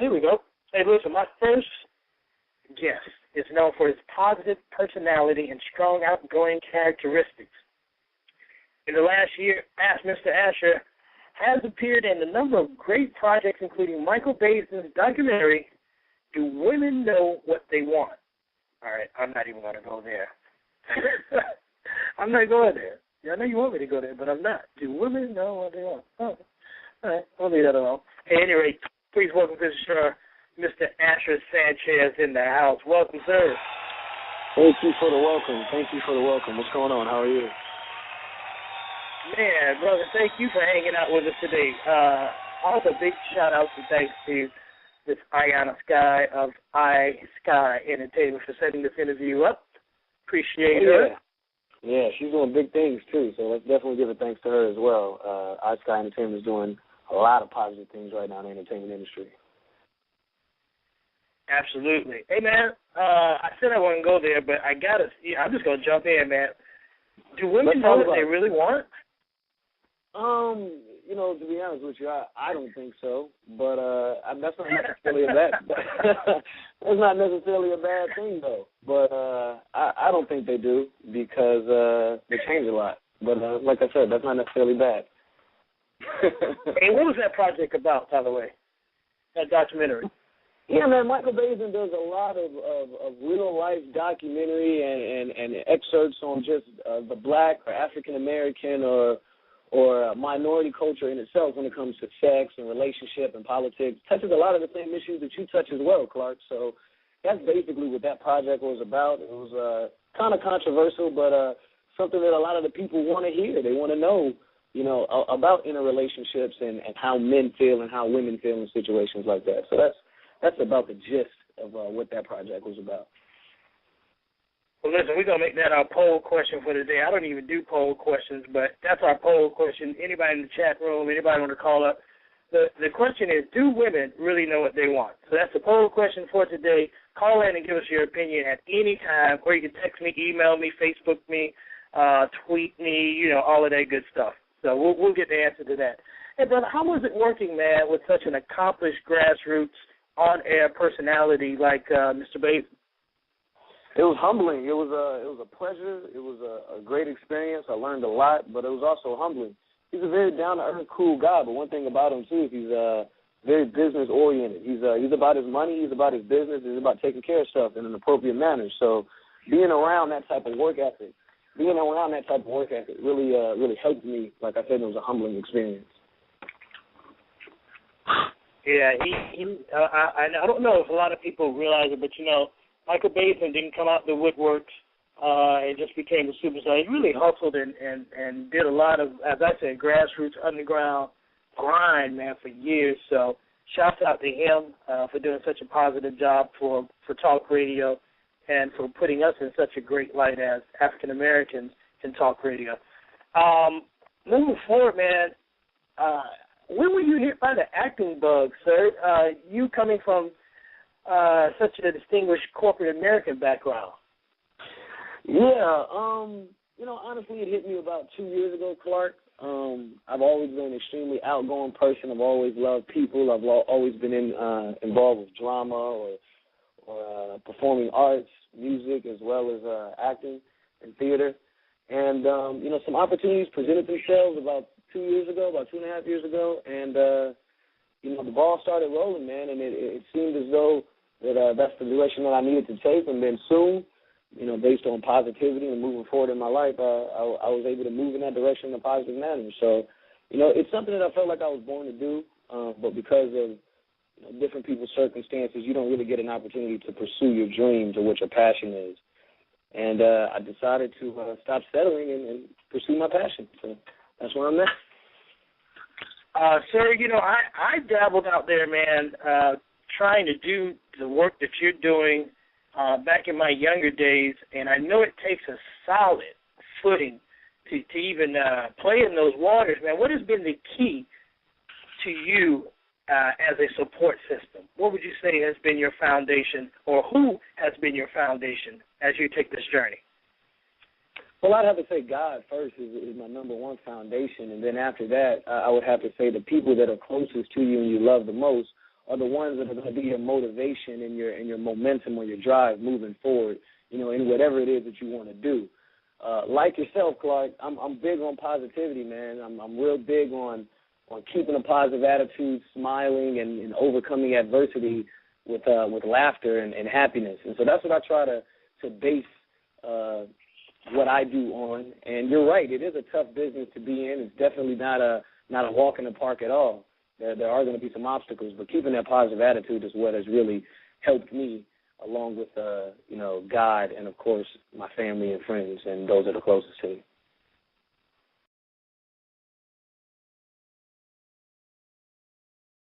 Here we go. Hey, listen, my first guest is known for his positive personality and strong outgoing characteristics. In the last year, Mr. Asher has appeared in a number of great projects, including Michael Basin's documentary, Do Women Know What They Want? All right, I'm not even going to go there. I'm not going there. Yeah, I know you want me to go there, but I'm not. Do women know what they want? Oh, all right, I'll leave that alone. At any rate, please welcome to the show Mr. Asher Sanchez in the house. Welcome, sir. Thank you for the welcome. What's going on? How are you? Man, brother, thank you for hanging out with us today. Also, big shout-out and thanks to Miss Ayana Sky of iSky Entertainment for setting this interview up. Appreciate her. Yeah, she's doing big things, too, so let's definitely give a thanks to her as well. iSky Entertainment is doing a lot of positive things right now in the entertainment industry. Absolutely. Hey, man, I said I wouldn't go there, but I'm just going to jump in, man. Do women know what they really want? To be honest with you, I don't think so, but that's not necessarily a bad. That's not necessarily a bad thing, though. But I don't think they do because they change a lot. But like I said, that's not necessarily bad. Hey, what was that project about, by the way? That documentary. Yeah, man, Michael Basin does a lot of real-life documentary and excerpts on just the black or African-American or minority culture in itself when it comes to sex and relationship and politics. Touches a lot of the same issues that you touch as well, Clark. So that's basically what that project was about. It was kind of controversial, but something that a lot of the people want to hear. They want to know, about interrelationships and how men feel and how women feel in situations like that. So that's about the gist of what that project was about. Well, listen, we're going to make that our poll question for today. I don't even do poll questions, but that's our poll question. Anybody in the chat room, anybody want to call up, the question is, do women really know what they want? So that's the poll question for today. Call in and give us your opinion at any time, or you can text me, email me, Facebook me, tweet me, all of that good stuff. So we'll get the answer to that. Hey, brother, how was it working, man, with such an accomplished grassroots on-air personality like Mr. Basin? It was humbling. It was a pleasure. It was a great experience. I learned a lot, but it was also humbling. He's a very down-to-earth, cool guy, but one thing about him, too, is he's very business-oriented. He's about his money. He's about his business. He's about taking care of stuff in an appropriate manner. So being around that type of work ethic really helped me. Like I said, it was a humbling experience. Yeah, I don't know if a lot of people realize it, but, Michael Basin didn't come out the woodworks and just became a superstar. He really hustled and did a lot of, as I said, grassroots, underground grind, man, for years. So shouts out to him for doing such a positive job for talk radio and for putting us in such a great light as African Americans in talk radio. Moving forward, man, when were you hit by the acting bug, sir? You coming from such a distinguished corporate American background. Yeah, honestly, it hit me about 2 years ago, Clark. I've always been an extremely outgoing person. I've always loved people. I've always been involved with drama or performing arts, music, as well as acting and theater. And, some opportunities presented themselves about 2 years ago, about 2.5 years ago, and, the ball started rolling, man, and it seemed as though that's the direction that I needed to take. And then soon, based on positivity and moving forward in my life, I was able to move in that direction in a positive manner. So, it's something that I felt like I was born to do, but because of different people's circumstances, you don't really get an opportunity to pursue your dreams or what your passion is. And I decided to stop settling and pursue my passion. So that's where I'm at. Sir, I dabbled out there, man, trying to do the work that you're doing back in my younger days, and I know it takes a solid footing to even play in those waters, man. What has been the key to you as a support system? What would you say has been your foundation, or who has been your foundation as you take this journey? Well, I'd have to say God first is my number one foundation, and then after that, I would have to say the people that are closest to you and you love the most are the ones that are going to be your motivation and your momentum or your drive moving forward, you know, in whatever it is that you want to do. Like yourself, Clark, I'm big on positivity, man. I'm real big on keeping a positive attitude, smiling, and overcoming adversity with laughter and happiness. And so that's what I try to base what I do on. And you're right, it is a tough business to be in. It's definitely not a walk in the park at all. There are going to be some obstacles, but keeping that positive attitude is what has really helped me, along with, God and, of course, my family and friends, and those that are closest to me.